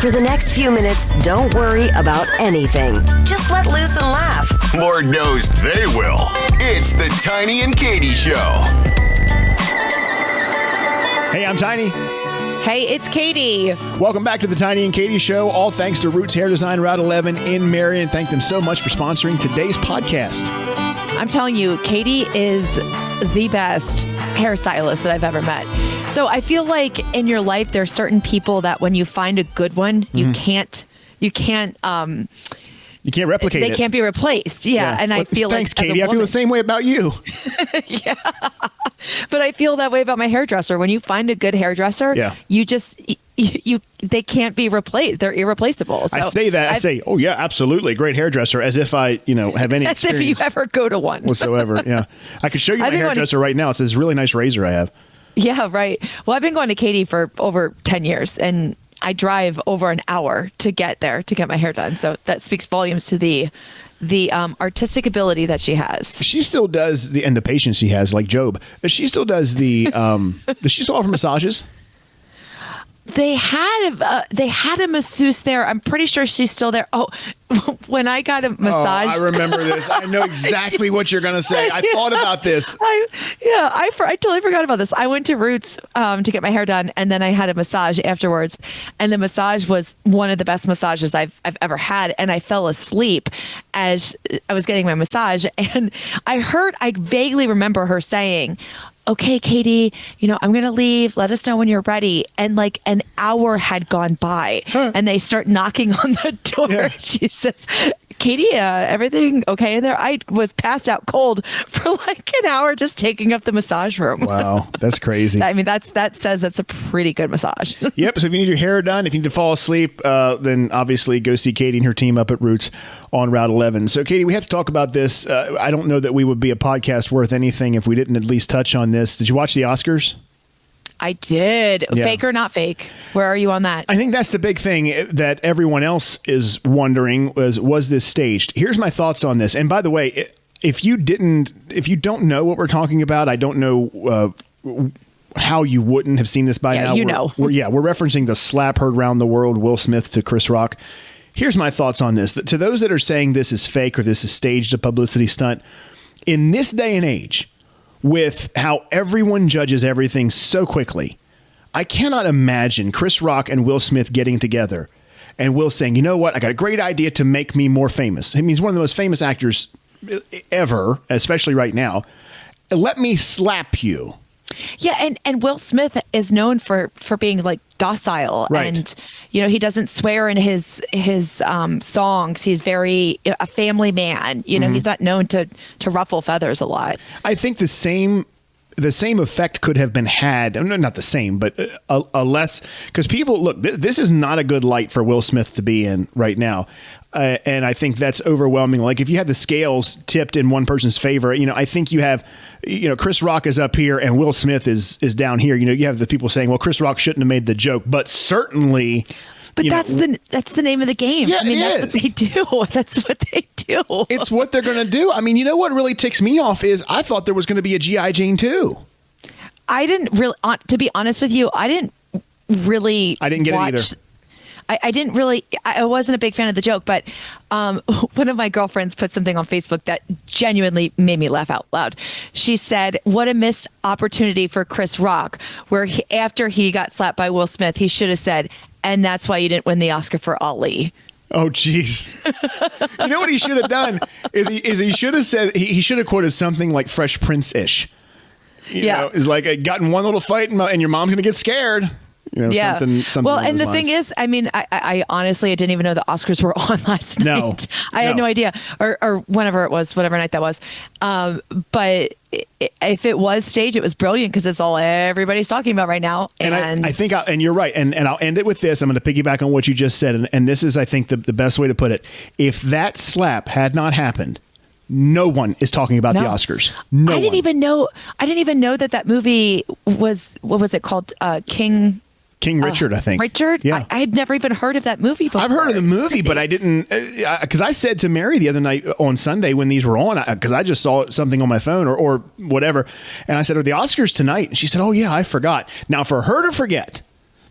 For the next few minutes, don't worry about anything. Just let loose and laugh. Lord knows they will. It's the Tiny and Katy Show. Hey, I'm Tiny. Hey, it's Katy. Welcome back to the Tiny and Katy Show. All thanks to Roots Hair Design, Route 11 in Marion. Thank them so much for sponsoring today's podcast. I'm telling you, Katy is the best hairstylist that I've ever met. So I feel like in your life, there are certain people that when you find a good one, you can't replicate it. They can't be replaced. Yeah. And I feel thanks, like Katy. I feel the same way about you. Yeah. But I feel that way about my hairdresser. When you find a good hairdresser, you just they can't be replaced. They're irreplaceable. So I say that. I say, oh yeah, absolutely, great hairdresser, as if I, have any as experience. if you ever go to one whatsoever. Yeah, I could show you my hairdresser right now. It's this really nice razor I have. Yeah, right. Well, I've been going to Katy for over 10 years, and I drive over an hour to get there to get my hair done. So that speaks volumes to the artistic ability that she has. She still does and the patience she has, like Job. She still does the. Does she still offer massages? They had a masseuse there. I'm pretty sure she's still there. Oh, when I got a massage. I remember this. I know exactly what you're going to say. I thought about this. I totally forgot about this. I went to Roots to get my hair done, and then I had a massage afterwards. And the massage was one of the best massages I've ever had. And I fell asleep as I was getting my massage. And I vaguely remember her saying, okay, Katy, I'm going to leave. Let us know when you're ready. And like an hour had gone by and they start knocking on the door. Yeah. She says, Katy, everything okay in there? I was passed out cold for like an hour just taking up the massage room. Wow, that's crazy. I mean, that says that's a pretty good massage. Yep. So if you need your hair done, if you need to fall asleep, then obviously go see Katy and her team up at Roots on Route 11. So Katy, we have to talk about this. I don't know that we would be a podcast worth anything if we didn't at least touch on this. Did you watch the Oscars? I did. Yeah. Fake or not fake? Where are you on that? I think that's the big thing that everyone else is wondering was this staged? Here's my thoughts on this. And by the way, if you don't know what we're talking about, I don't know how you wouldn't have seen this by now. We're referencing the slap heard around the world, Will Smith to Chris Rock. Here's my thoughts on this. To those that are saying this is fake or this is staged, a publicity stunt, in this day and age, with how everyone judges everything so quickly, I cannot imagine Chris Rock and Will Smith getting together and Will saying, you know what, I got a great idea to make me more famous. I mean, he's one of the most famous actors ever, especially right now. Let me slap you. Yeah, and Will Smith is known for being like docile, right. And he doesn't swear in his songs. He's very a family man. He's not known to ruffle feathers a lot. I think the same effect could have been had. Not the same, but a less, because people look. This is not a good light for Will Smith to be in right now. And I think that's overwhelming. Like if you had the scales tipped in one person's favor, I think you have, Chris Rock is up here and Will Smith is down here. You have the people saying, well, Chris Rock shouldn't have made the joke, but certainly. But that's the name of the game. Yeah, I mean, that's what they do. That's what they do. It's what they're going to do. I mean, what really ticks me off is I thought there was going to be a G.I. Jane 2. I didn't really, to be honest with you, I didn't get it either. I didn't really, I wasn't a big fan of the joke, but one of my girlfriends put something on Facebook that genuinely made me laugh out loud. She said, what a missed opportunity for Chris Rock, where after he got slapped by Will Smith, he should have said, and that's why you didn't win the Oscar for Ali. Oh, geez. You know what he should have done is he should have said, he should have quoted something like Fresh Prince-ish. It's like, gotten one little fight and your mom's going to get scared. Something well, and the thing is, I mean, I honestly, I didn't even know the Oscars were on last night. I had no idea, or whenever it was, whatever night that was. But if it was staged, it was brilliant because it's all everybody's talking about right now. And I think, and you're right. And I'll end it with this. I'm going to piggyback on what you just said. And this is, I think, the best way to put it. If that slap had not happened, no one is talking about the Oscars. I didn't even know that movie was, what was it called? King Richard, I think. Richard? Yeah. I had never even heard of that movie before. I've heard of the movie, but I didn't, because I said to Mary the other night on Sunday when these were on, because I just saw something on my phone or whatever, and I said, are the Oscars tonight? And she said, oh yeah, I forgot. Now for her to forget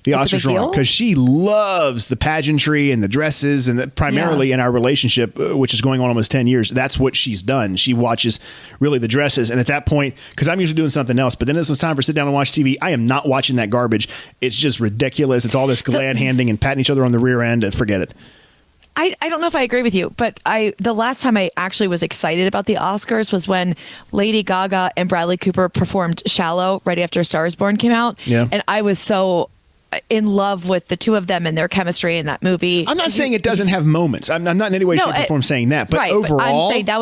The It's a Oscars big are on deal? because she loves the pageantry and the dresses, and primarily in our relationship, which is going on almost 10 years, that's what she's done. She watches really the dresses. And at that point, because I'm usually doing something else, but then it's time for sit down and watch TV, I am not watching that garbage. It's just ridiculous. It's all this glad handing and patting each other on the rear end, and forget it. I don't know if I agree with you, but the last time I actually was excited about the Oscars was when Lady Gaga and Bradley Cooper performed Shallow right after Star is Born came out. Yeah. And I was so in love with the two of them and their chemistry in that movie. I'm not saying it doesn't have moments. I'm not in any way, shape, or form saying that. But right, overall, but I'm saying that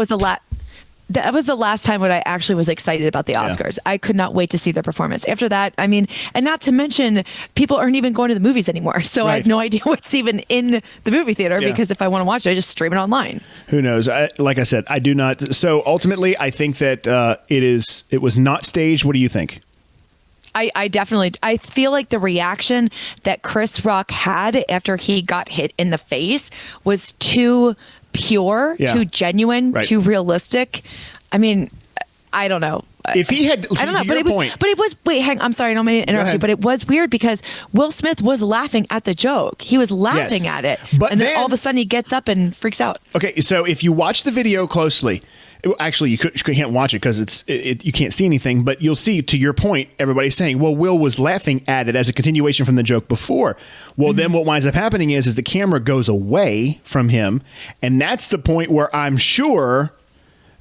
was the last time when I actually was excited about the Oscars. I could not wait to see their performance. After that, I mean, and not to mention, people aren't even going to the movies anymore. So I have no idea what's even in the movie theater because if I want to watch it, I just stream it online. Who knows? Like I said, I do not. So ultimately, I think that it was not staged. What do you think? I feel like the reaction that Chris Rock had after he got hit in the face was too pure, too genuine, too realistic. I mean, I don't know. If he had, I don't know, but it was, wait, I'm sorry, I don't mean to interrupt you, but it was weird because Will Smith was laughing at the joke. He was laughing at it. But and then all of a sudden he gets up and freaks out. Okay, so if you watch the video closely, actually, you can't watch it because you can't see anything, but you'll see, to your point, everybody's saying, well, Will was laughing at it as a continuation from the joke before. Well, then what winds up happening is the camera goes away from him, and that's the point where I'm sure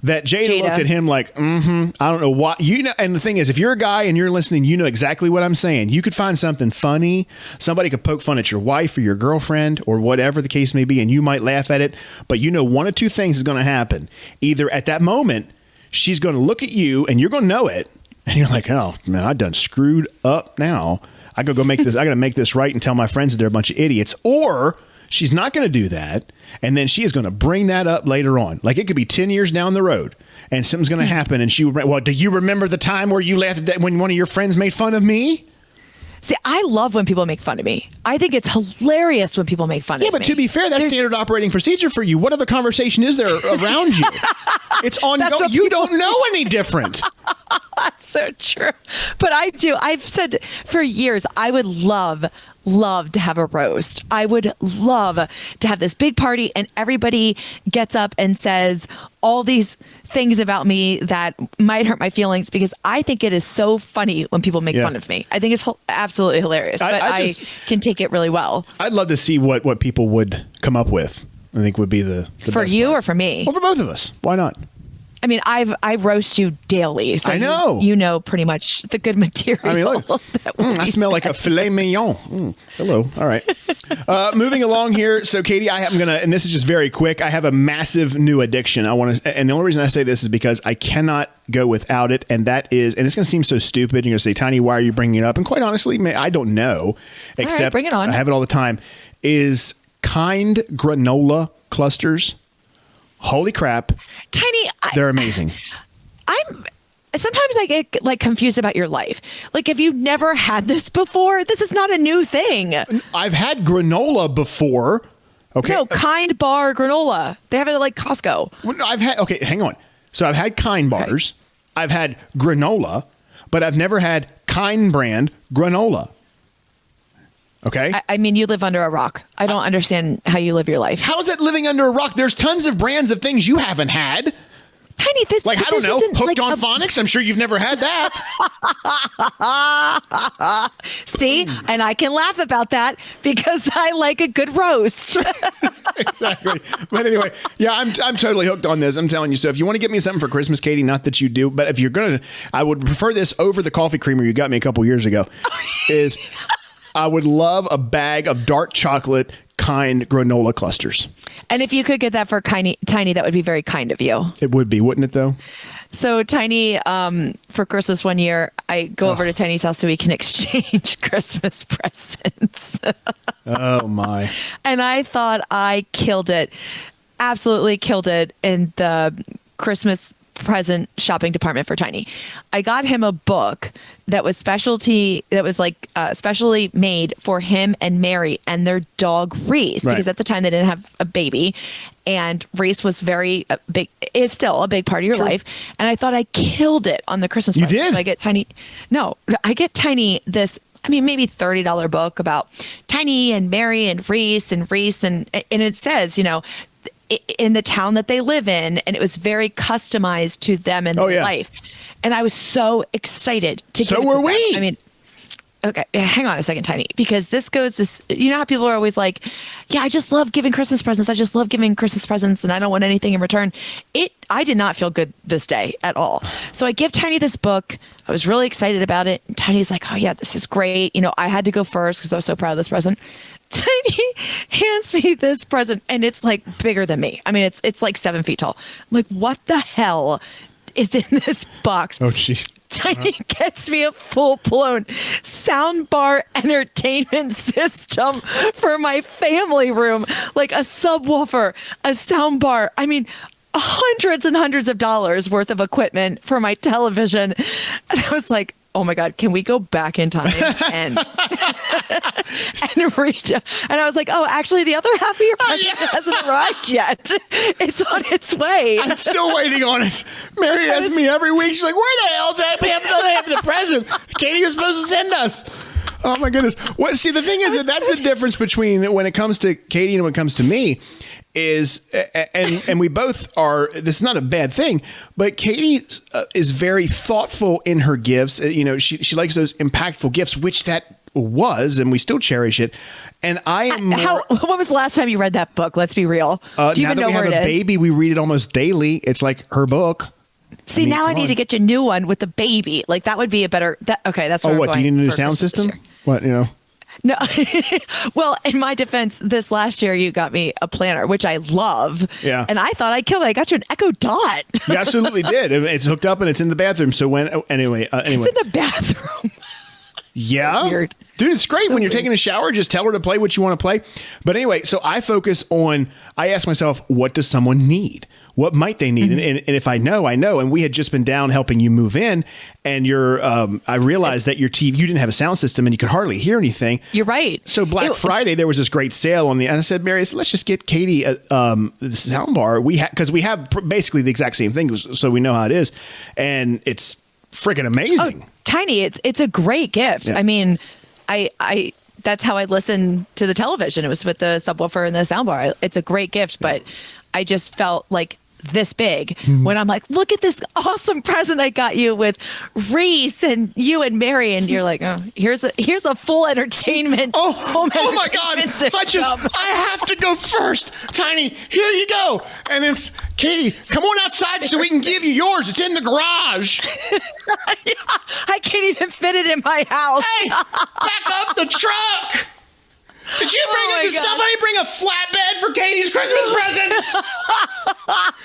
that Jada looked at him like, I don't know why. And the thing is, if you're a guy and you're listening, you know exactly what I'm saying. You could find something funny. Somebody could poke fun at your wife or your girlfriend or whatever the case may be, and you might laugh at it. But you know one of two things is going to happen. Either at that moment, she's going to look at you and you're going to know it. And you're like, oh, man, I done screwed up now. I got to go make this. I got to make this right and tell my friends that they're a bunch of idiots. Or she's not going to do that, and then she is going to bring that up later on. Like, it could be 10 years down the road, and something's going to happen, and well, do you remember the time where you laughed at that when one of your friends made fun of me? See, I love when people make fun of me. I think it's hilarious when people make fun of me. Yeah, but to be fair, that's standard operating procedure for you. What other conversation is there around you? It's ongoing. You don't know any different. That's so true. But I've said for years, I would love to have a roast. I would love to have this big party and everybody gets up and says all these things about me that might hurt my feelings, because I think it is so funny when people make fun of me. I think it's absolutely hilarious, but I can take it really well. I'd love to see what people would come up with. I think would be the for best you part. or for me? Well, for both of us. Why not? I mean, I roast you daily, so I know. you know pretty much the good material. I mean, look, I smell like a filet mignon. Hello. All right. Moving along here. So, Katy, I'm gonna, and this is just very quick. I have a massive new addiction. And the only reason I say this is because I cannot go without it, and that is, and it's gonna seem so stupid. You're gonna say, Tiny, why are you bringing it up? And quite honestly, I don't know. Except bring it on. I have it all the time. Is Kind granola clusters. Holy crap. Tiny, they're amazing. Sometimes I get like confused about your life. Like, if you've never had this before, this is not a new thing. I've had granola before. Okay. No, Kind bar granola. They have it at like Costco. Okay, hang on. So I've had Kind bars. Okay. I've had granola, but I've never had Kind brand granola. Okay. I mean, you live under a rock. I don't understand how you live your life. How is that living under a rock? There's tons of brands of things you haven't had. Tiny, this like, I don't know, Hooked on Phonics? I'm sure you've never had that. See? And I can laugh about that because I like a good roast. Exactly. But anyway, yeah, I'm totally hooked on this. I'm telling you. So if you want to get me something for Christmas, Katy, not that you do, but if you're going to, I would prefer this over the coffee creamer you got me a couple years ago, is I would love a bag of dark chocolate Kind granola clusters. And if you could get that for Tiny, that would be very kind of you. It would be, wouldn't it, though? So Tiny, for Christmas one year, I go over to Tiny's house so we can exchange Christmas presents. Oh, my. And I thought I killed it. Absolutely killed it in the Christmas present shopping department for Tiny. I got him a book that was specially made for him and Mary and their dog Reese, because at the time they didn't have a baby, and Reese was very big. It's still a big part of your life, and I thought I killed it on the Christmas. You present. did? So I get Tiny. No, I get Tiny this I mean, maybe $30 book about Tiny and Mary and Reese. And it says, in the town that they live in, and it was very customized to them and their life. And I was so excited to give it to them. So were we. I mean, okay, hang on a second, Tiny, because this goes to, how people are always like, yeah, I just love giving Christmas presents. I just love giving Christmas presents and I don't want anything in return. I did not feel good this day at all. So I give Tiny this book. I was really excited about it. And Tiny's like, oh yeah, this is great. I had to go first because I was so proud of this present. Tiny hands me this present and it's like bigger than me. I mean, it's like 7 feet tall. I'm like, what the hell is in this box? Oh, jeez. Tiny gets me a full-blown soundbar entertainment system for my family room, like a subwoofer, a soundbar. I mean, hundreds and hundreds of dollars worth of equipment for my television. And I was like, oh my God, can we go back in time and read? And I was like, oh, actually, the other half of your present hasn't arrived yet. It's on its way. I'm still waiting on it. Mary asks me every week. She's like, where the hell's that half of the present Katie was supposed to send us? Oh, my goodness. See, the thing is that's the difference between when it comes to Katie and when it comes to me. And we both are, this is not a bad thing, but Katie is very thoughtful in her gifts. She likes those impactful gifts, which that was, and we still cherish it. And I am when was the last time you read that book? Let's be real. Do you even know where it is? Now that we have a baby, we read it almost daily. It's like her book. See, now I need to get you a new one with the baby. Like that would be a better, okay, that's what what, do you need a new sound system? What, No. Well, in my defense, this last year you got me a planner, which I love. Yeah. And I thought I killed it. I got you an Echo Dot. You absolutely did. It's hooked up and it's in the bathroom. So anyway. It's in the bathroom. Yeah. Weird. Dude, it's great when you're taking a shower. Just tell her to play what you want to play. But anyway, so I ask myself, what does someone need? What might they need? Mm-hmm. And if I know. And we had just been down helping you move in, and I realized that your TV, you didn't have a sound system, and you could hardly hear anything. You're right. So Black Friday, there was this great sale and I said, Mary, let's just get Katie the sound bar. Because we have basically the exact same thing, so we know how it is, and it's freaking amazing. Oh, Tiny, it's a great gift. Yeah. I mean, I that's how I listen to the television. It was with the subwoofer and the soundbar. It's a great gift, but I just felt like this big when I'm like, look at this awesome present I got you with Reese and you and Mary, and you're like, oh, here's a full entertainment. Oh my God! I have to go first. Tiny, here you go. And it's Katie. Come on outside so we can give you yours. It's in the garage. I can't even fit it in my house. Hey, back up the truck. Did somebody bring a flatbed for Katie's Christmas present?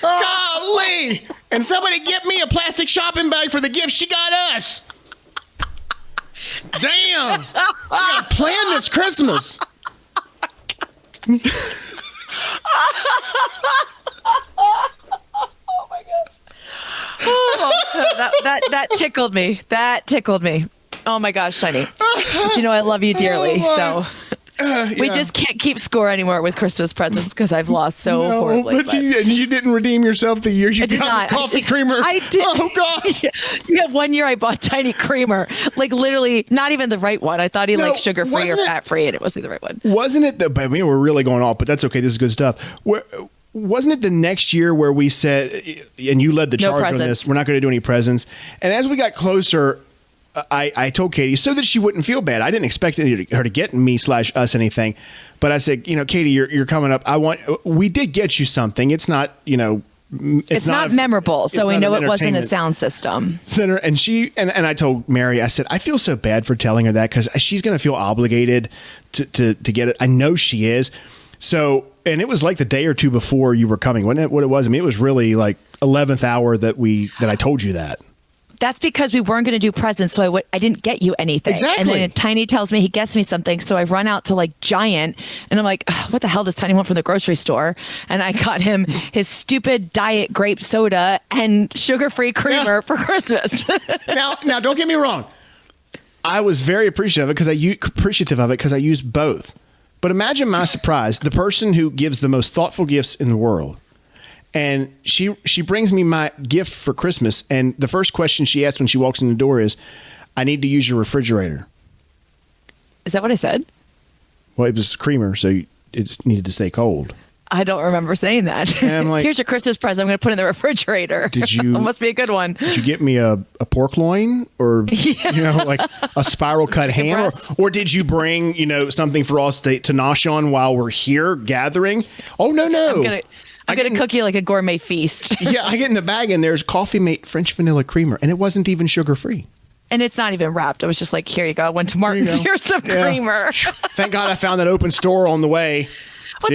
Golly! And somebody get me a plastic shopping bag for the gift she got us. Damn! I gotta plan this Christmas. Oh my gosh! Oh, that tickled me. That tickled me. Oh my gosh, Tiny! But I love you dearly. So. We just can't keep score anymore with Christmas presents because I've lost so horribly. But you didn't redeem yourself the year you got the coffee creamer. I did. Oh, gosh. Yeah, one year I bought Tiny creamer. Like, literally, not even the right one. I thought he liked sugar-free or fat-free, and it wasn't the right one. Wasn't it we're really going off, but that's okay. This is good stuff. Wasn't it the next year where we said, and you led the charge on this, we're not going to do any presents. And as we got closer, I told Katie so that she wouldn't feel bad. I didn't expect her to get me/us anything, but I said, Katie, you're coming up. We did get you something. It's not, it's not memorable, so we know it wasn't a sound system. Center, and I told Mary, I said, I feel so bad for telling her that because she's going to feel obligated to get it. I know she is. So, and it was like the day or two before you were coming, wasn't it? What it was? I mean, it was really like 11th hour that I told you that. That's because we weren't going to do presents, so I didn't get you anything. Exactly. And then Tiny tells me he gets me something, so I run out to like Giant, and I'm like, what the hell does Tiny want from the grocery store? And I got him his stupid diet grape soda and sugar-free creamer for Christmas. Now, don't get me wrong. I was very appreciative of it because I used both. But imagine my surprise, the person who gives the most thoughtful gifts in the world. And she brings me my gift for Christmas. And the first question she asks when she walks in the door is, I need to use your refrigerator. Is that what I said? Well, it was creamer, so it needed to stay cold. I don't remember saying that. And I'm like, here's your Christmas present. I'm going to put it in the refrigerator. Did you? It must be a good one. Did you get me a pork loin or like a spiral cut ham, or did you bring something for us to nosh on while we're here gathering? Oh no! I'm gonna cook you like a gourmet feast. Yeah, I get in the bag and there's Coffee Mate French vanilla creamer, and it wasn't even sugar free. And it's not even wrapped. I was just like, here you go. I went to Martin's. Here's some creamer. Thank God I found that open store on the way. But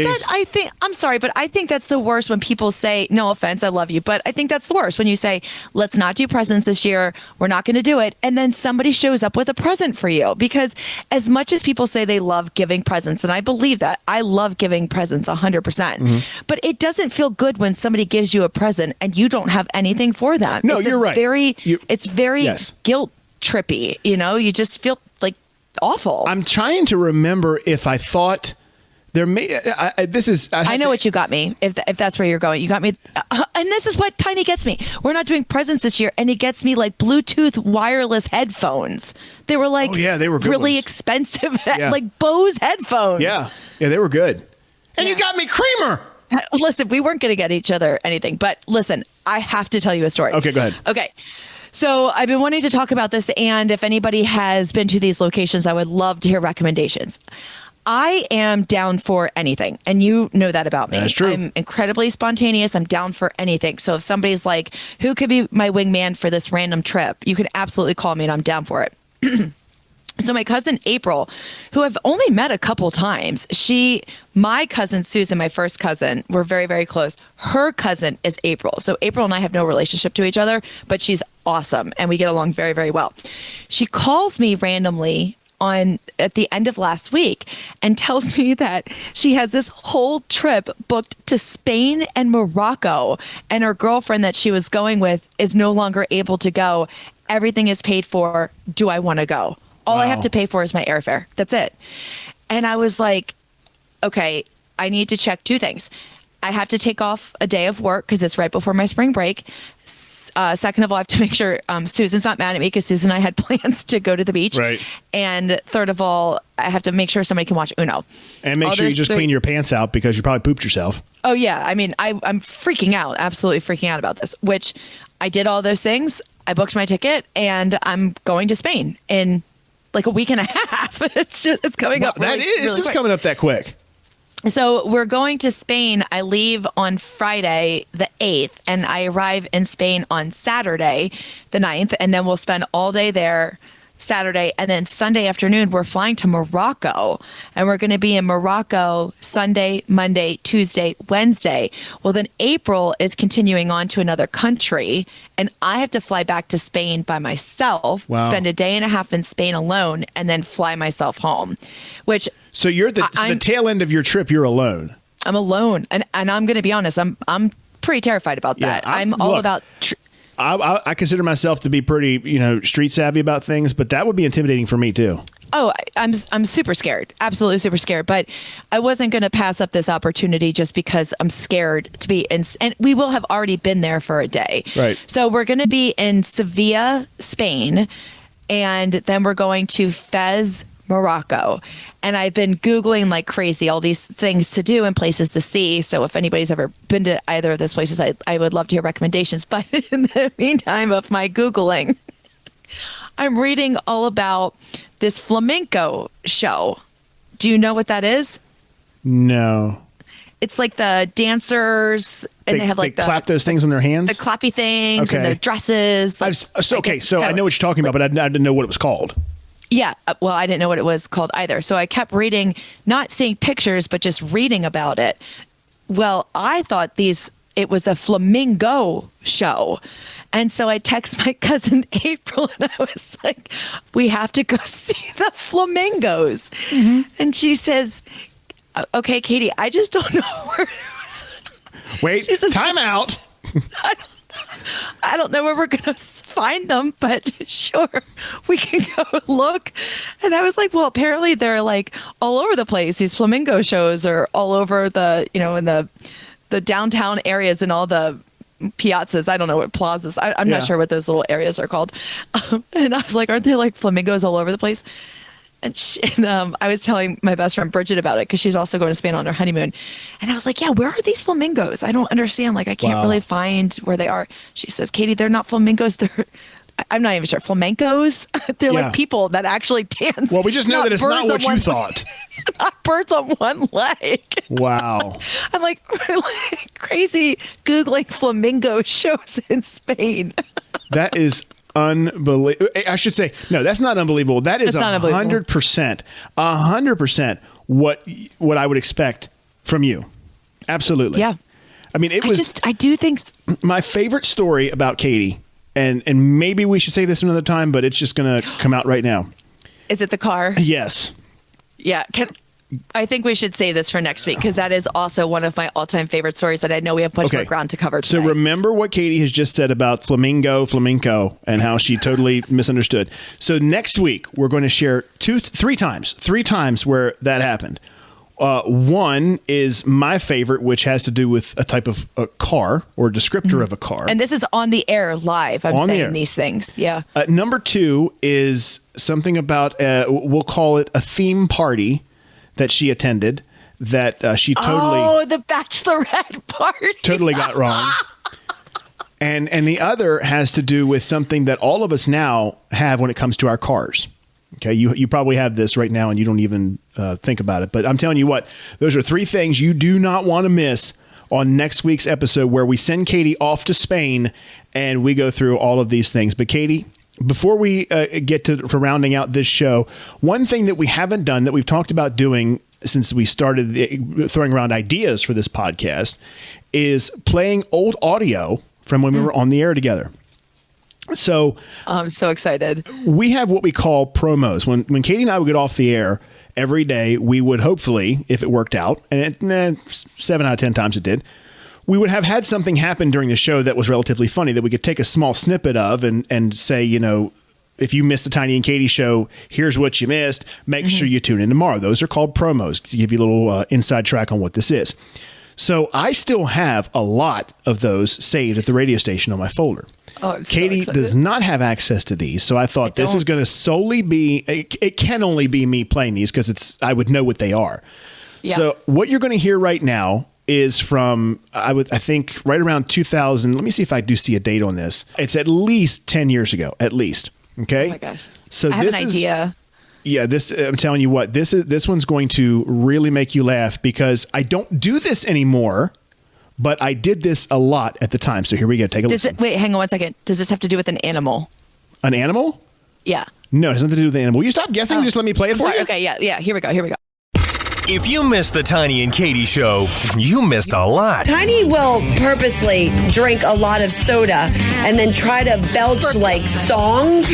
I'm sorry, but I think that's the worst when people say, no offense, I love you, but I think that's the worst when you say, let's not do presents this year. We're not going to do it. And then somebody shows up with a present for you, because as much as people say they love giving presents, and I believe that, I love giving presents 100%, but it doesn't feel good when somebody gives you a present and you don't have anything for them. No, you're right. It's very guilt trippy. You just feel like awful. I'm trying to remember if I thought there may. I know what you got me. If that's where you're going, you got me. And this is what Tiny gets me. We're not doing presents this year, and he gets me like Bluetooth wireless headphones. They were like, they were good really ones. Expensive, like Bose headphones. Yeah, they were good. And you got me creamer. Listen, we weren't going to get each other anything, but listen, I have to tell you a story. Okay, go ahead. Okay. So I've been wanting to talk about this, and if anybody has been to these locations, I would love to hear recommendations. I am down for anything, and you know that about me. That's true. I'm incredibly spontaneous. I'm down for anything. So if somebody's like, who could be my wingman for this random trip, you can absolutely call me, and I'm down for it. So my cousin April, who I've only met a couple times, my cousin Susan, my first cousin, we're very, very close. Her cousin is April. So April and I have no relationship to each other, but she's awesome, and we get along very, very well. She calls me randomly at the end of last week and tells me that she has this whole trip booked to Spain and Morocco, and her girlfriend that she was going with is no longer able to go. Everything is paid for. Do I want to go? All I have to pay for is my airfare. That's it. And I was like, okay, I need to check two things. I have to take off a day of work because it's right before my spring break. Second of all, I have to make sure Susan's not mad at me, because Susan and I had plans to go to the beach. Right. And third of all, I have to make sure somebody can watch Uno. And make sure you just clean your pants out, because you probably pooped yourself. Oh, yeah. I mean, I'm freaking out, absolutely freaking out about this, which I did all those things. I booked my ticket, and I'm going to Spain in like a week and a half. It's coming up. That is coming up that quick. So we're going to Spain. I leave on Friday, the 8th, and I arrive in Spain on Saturday, the 9th, and then we'll spend all day there Saturday. And then Sunday afternoon, we're flying to Morocco, and we're going to be in Morocco Sunday, Monday, Tuesday, Wednesday. Well, then April is continuing on to another country, and I have to fly back to Spain by myself, spend a day and a half in Spain alone, and then fly myself home, which... So you're the tail end of your trip. You're alone. I'm alone, and I'm going to be honest. I'm pretty terrified about that. Yeah, I'm all about. I consider myself to be pretty, street savvy about things, but that would be intimidating for me too. Oh, I'm super scared. Absolutely super scared. But I wasn't going to pass up this opportunity just because I'm scared to be in. And we will have already been there for a day. Right. So we're going to be in Sevilla, Spain, and then we're going to Fez, Morocco. And I've been Googling like crazy all these things to do and places to see. So if anybody's ever been to either of those places, I would love to hear recommendations. But in the meantime of my Googling, I'm reading all about this flamenco show. Do you know what that is? No. It's like the dancers, and they have like they clap those things on their hands? The clappy things and their dresses. Like, so I know what you're talking about, but I didn't know what it was called. Yeah. Well, I didn't know what it was called either. So I kept reading, not seeing pictures, but just reading about it. Well, I thought it was a flamingo show. And so I text my cousin April, and I was like, we have to go see the flamingos. Mm-hmm. And she says, okay, Katy, I just don't know where. Wait, says, time out. I don't know where we're going to find them, but sure, we can go look. And I was like, well, apparently they're like all over the place. These flamingo shows are all over the, in the downtown areas and all the piazzas. I don't know what plazas. I'm not sure what those little areas are called. And I was like, aren't there like flamingos all over the place? And I was telling my best friend Bridget about it because she's also going to Spain on her honeymoon. And I was like, yeah, where are these flamingos? I don't understand. Like, I can't really find where they are. She says, Katie, they're not flamingos. I'm not even sure. Flamencos? They're like people that actually dance. Well, we just know that it's not what you thought. Not birds on one leg. Wow. I'm like crazy Googling flamingo shows in Spain. That is unbelievable. I should say, no, that's not unbelievable. That is 100%, 100% what I would expect from you. Absolutely. Yeah. I mean, I do think my favorite story about Katy, and maybe we should say this another time, but it's just going to come out right now. Is it the car? Yes. Yeah. I think we should save this for next week because that is also one of my all-time favorite stories that I know we have much more ground to cover today. So remember what Katy has just said about flamenco, and how she totally misunderstood. So next week, we're going to share three times where that happened. One is my favorite, which has to do with a type of a car or descriptor of a car. And this is on the air live. I'm saying these things. Yeah. Number two is something about, we'll call it a theme party that she attended that she totally... Oh, the bachelorette party. Totally got wrong. And the other has to do with something that all of us now have when it comes to our cars. Okay, you probably have this right now and you don't even think about it. But I'm telling you what, those are three things you do not want to miss on next week's episode where we send Katy off to Spain and we go through all of these things. But Katy, before we get to rounding out this show, one thing that we haven't done that we've talked about doing since we started throwing around ideas for this podcast is playing old audio from when we were on the air together. So I'm so excited. We have what we call promos. When Katy and I would get off the air every day, we would hopefully, if it worked out, and 7 out of 10 times it did, we would have had something happen during the show that was relatively funny that we could take a small snippet of and say, if you missed the Tiny and Katy show, here's what you missed. Make sure you tune in tomorrow. Those are called promos to give you a little inside track on what this is. So I still have a lot of those saved at the radio station on my folder. Oh, I'm so Katy excited. does not have access to these, so I thought this is going to solely be, it can only be me playing these because I would know what they are. Yeah. So what you're going to hear right now is from, I think right around 2000. Let me see if I do see a date on this. It's at least 10 years ago, at least. Okay. Oh my gosh. So I have an idea. Yeah, I'm telling you what, this one's going to really make you laugh because I don't do this anymore, but I did this a lot at the time. So here we go. Take a listen. Wait, hang on 1 second. Does this have to do with an animal? An animal? Yeah. No, it has nothing to do with the animal. Will you stop guessing? Just let me play it for you. Okay, yeah. Here we go. If you missed the Tiny and Katy show, you missed a lot. Tiny will purposely drink a lot of soda and then try to belch like songs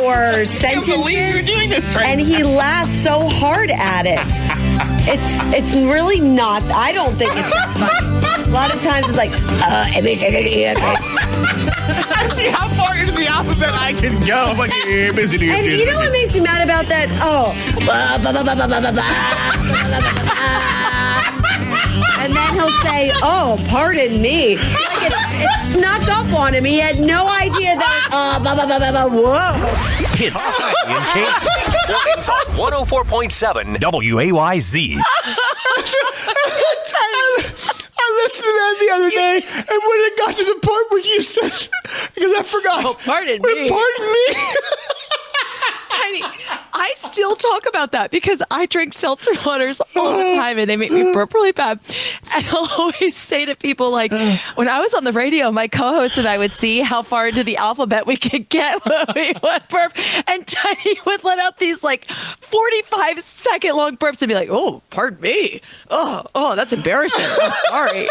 or sentences. I can't believe you're doing this right and he laughs so hard at it. It's really not. I don't think it's that funny. A lot of times it's like, I see how far into the alphabet I can go. I'm like, and you know what makes me mad about that? And then he'll say, "Oh, pardon me." Like it snuck up on him. He had no idea that. Whoa! It's Tiny and Katy. Mornings on 104.7 WAYZ. I listened to that the other day, and when it got to the part where you said, because I forgot. Oh, pardon me. Pardon me. Tiny, I still talk about that because I drink seltzer waters all the time and they make me burp really bad. And I'll always say to people, like, when I was on the radio, my co-host and I would see how far into the alphabet we could get when we would burp. And Tiny would let out these like 45-second long burps and be like, "Oh, pardon me. Oh, that's embarrassing. I'm sorry."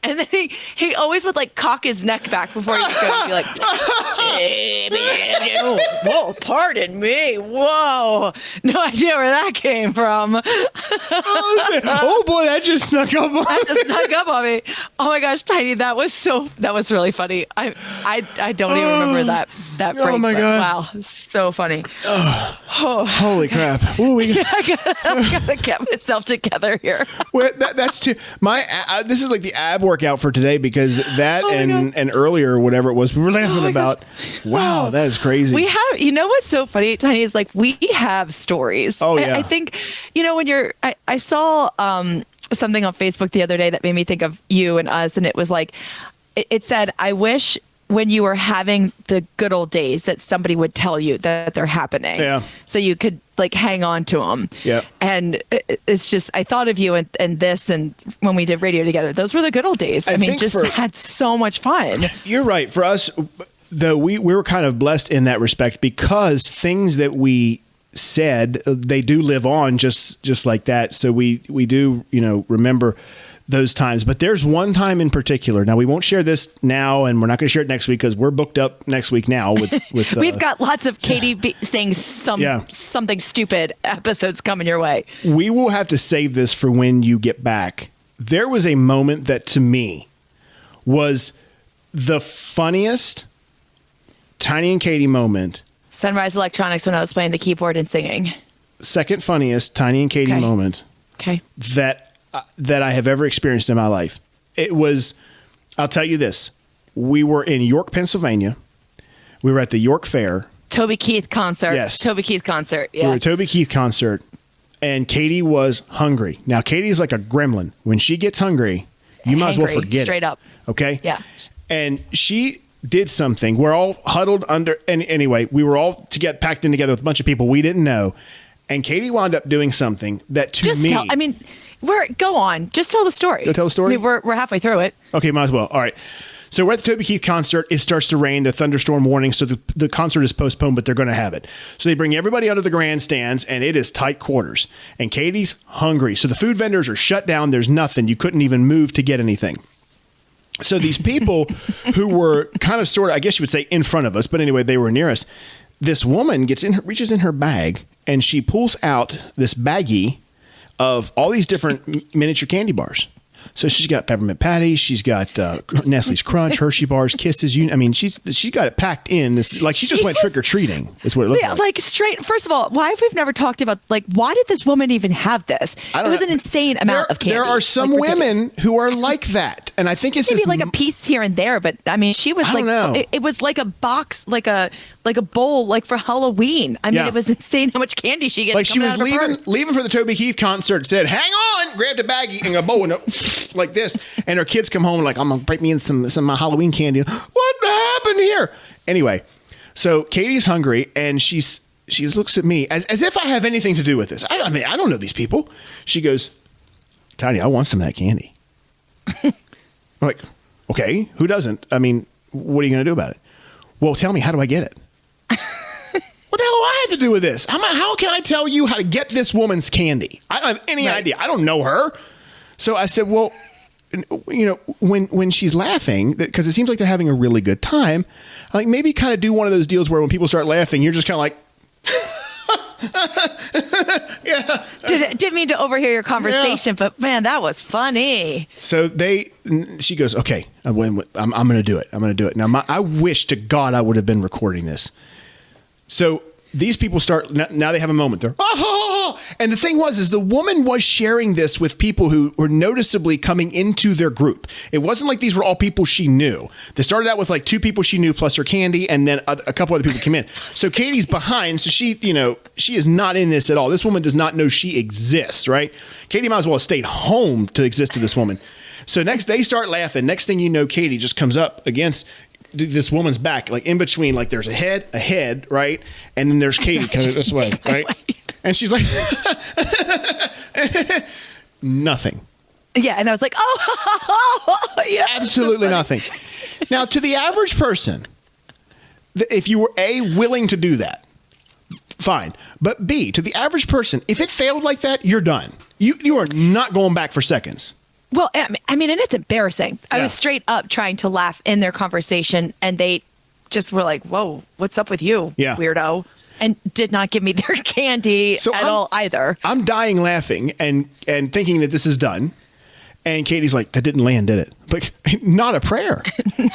And then he always would like cock his neck back before he would go and be like, "Whoa, pardon me. Whoa. No idea where that came from." Oh boy, that just snuck up on me. That just snuck up on me. Oh my gosh, Tiny, that was really funny. I don't even remember that. that break. Oh my God. Wow, so funny. Holy crap! Ooh, I gotta get myself together here. well, that's too. This is like the ab workout for today because that and earlier whatever it was we were laughing about. Wow, that is crazy. We have, you know what's so funny, Tiny, is like we have stories. Oh yeah. I think, when I saw something on Facebook the other day that made me think of you and us, and it was like, it said, I wish when you were having the good old days that somebody would tell you that they're happening. Yeah. So you could like hang on to them. Yeah. And it's just, I thought of you and this, and when we did radio together, those were the good old days. I mean, just had so much fun. You're right. For us, though, we were kind of blessed in that respect because things that we said, they do live on just like that. So we do, remember those times. But there's one time in particular. Now, we won't share this now, and we're not going to share it next week because we're booked up next week now with We've got lots of Katy saying something stupid episodes coming your way. We will have to save this for when you get back. There was a moment that to me was the funniest Tiny and Katy moment. Sunrise Electronics when I was playing the keyboard and singing. Second funniest Tiny and Katy moment. Okay. That I have ever experienced in my life. It was, I'll tell you this. We were in York, Pennsylvania. We were at the York Fair. Toby Keith concert. Yes. Toby Keith concert. Yeah. We were at a Toby Keith concert, and Katy was hungry. Now, Katy's like a gremlin. When she gets hungry, you might as well forget straight it. up. Okay? Yeah. And she did something. We're all huddled under, and anyway, we were all packed in together with a bunch of people we didn't know. And Katy wound up doing something that go on. Just tell the story. Go tell the story? I mean, we're halfway through it. Okay, might as well. All right. So we're at the Toby Keith concert. It starts to rain, the thunderstorm warning. So the concert is postponed, but they're going to have it. So they bring everybody out of the grandstands, and it is tight quarters. And Katy's hungry. So the food vendors are shut down. There's nothing. You couldn't even move to get anything. So these people who were kind of sort of, I guess you would say, in front of us, but anyway, they were near us. This woman reaches in her bag, and she pulls out this baggie of all these different miniature candy bars. So she's got Peppermint Patty, she's got Nestle's Crunch, Hershey bars, Kisses. She's got it packed in. This like she just went trick or treating. Is what it looked like. Like straight. First of all, why have we never talked about why did this woman even have this? It was an insane amount of candy. There are some women who are like that, and I think it's maybe like a piece here and there. But I mean, she was it was like a box, like a bowl, like for Halloween. I mean, it was insane how much candy she gets. Like she was leaving for the Toby Keith concert, said, "Hang on," grabbed a baggie and a bowl and like this, and her kids come home like, "I'm gonna break me in some of my Halloween candy." What happened here? Anyway, so Katy's hungry, and she looks at me as if I have anything to do with this. I don't know these people. She goes, "Tiny, I want some of that candy." I'm like, okay, who doesn't? I mean, what are you gonna do about it? Well, tell me, how do I get it? What the hell do I have to do with this? How can I tell you how to get this woman's candy? I don't have any idea. I don't know her. So I said, well, when she's laughing, because it seems like they're having a really good time, like maybe kind of do one of those deals where when people start laughing, you're just kind of like, yeah. Didn't mean to overhear your conversation, but man, that was funny. So she goes, okay, I'm going to do it. I'm going to do it. Now, I wish to God I would have been recording this. So these people start, now they have a moment. They're, oh, and the thing is the woman was sharing this with people who were noticeably coming into their group. It wasn't like these were all people she knew. They started out with like 2 people she knew plus her candy, and then a couple other people came in. So Katy's behind, so she is not in this at all. This woman does not know she exists, right? Katy might as well have stayed home to exist to this woman. So next they start laughing. Next thing you know, Katy just comes up against this woman's back, like in between, like there's a head, right? And then there's Katy coming this way, right? And she's like, nothing. Yeah. And I was like, oh, yeah. Absolutely nothing. Now, to the average person, if you were willing to do that, fine. But B, to the average person, if it failed like that, you're done. You are not going back for seconds. Well, I mean, and it's embarrassing. I was straight up trying to laugh in their conversation, and they just were like, whoa, what's up with you, weirdo? And did not give me their candy at all either. I'm dying laughing and thinking that this is done. And Katie's like, that didn't land, did it? Like, not a prayer.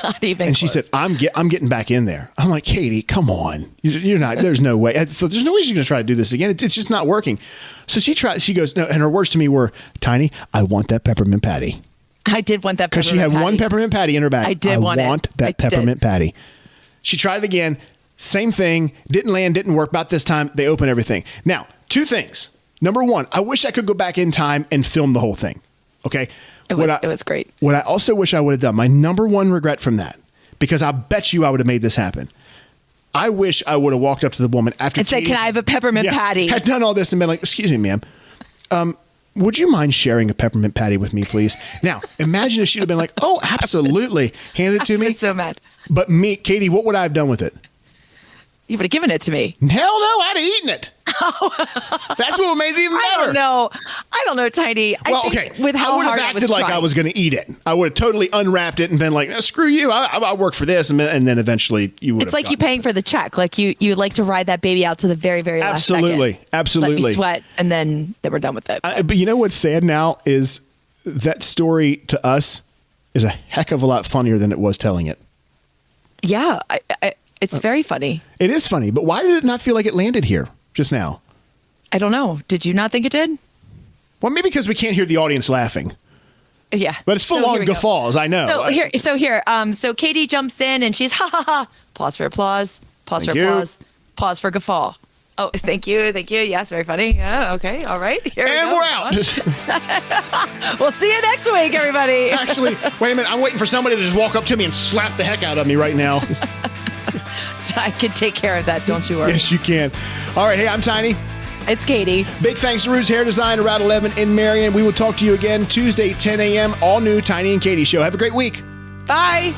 Not even. And she close. said, I'm getting back in there. I'm like, Katy, come on. You're not, there's no way. There's no way she's going to try to do this again. It's just not working. So she goes, no, and her words to me were, Tiny, I want that peppermint patty. I did want that because she had one peppermint patty in her bag. I want that peppermint patty. She tried it again. Same thing. Didn't land, didn't work. About this time, they open everything. Now, 2 things. Number 1, I wish I could go back in time and film the whole thing. Okay? It was great. What I also wish I would have done, my number 1 regret from that, because I bet you I would have made this happen. I wish I would have walked up to the woman after and said, can I have a peppermint patty? Had done all this and been like, excuse me, ma'am. Would you mind sharing a peppermint patty with me, please? Now, imagine if she'd have been like, oh, absolutely. Hand it to me. I'm so mad. But me, Katy, what would I have done with it? You would have given it to me. Hell no, I'd have eaten it. That's what made it even better. I don't know, Tiny. Well, okay. With how I would have hard acted like I was going to eat it. I would have totally unwrapped it and been like, screw you. I work for this. And then eventually you would have. It's like you paying for the check. Like you like to ride that baby out to the very, very last second. Absolutely. Let me sweat. And then we're done with it. But you know what's sad now is that story to us is a heck of a lot funnier than it was telling it. Yeah. It's very funny. It is funny. But why did it not feel like it landed here just now? I don't know. Did you not think it did? Well, maybe because we can't hear the audience laughing. Yeah. But it's full on guffaws, I know. So Katy jumps in and she's ha ha ha. Pause for applause. Pause for applause. Pause for guffaw. Oh, thank you. Thank you. Yes, very funny. Yeah, okay. All right. Here we go. We're out. We'll see you next week, everybody. Actually, wait a minute. I'm waiting for somebody to just walk up to me and slap the heck out of me right now. I can take care of that. Don't you worry. Yes, you can. All right. Hey, I'm Tiny. It's Katy. Big thanks to Roots Hair Design, Route 11 in Marion. We will talk to you again Tuesday, 10 a.m. All new Tiny and Katy show. Have a great week. Bye.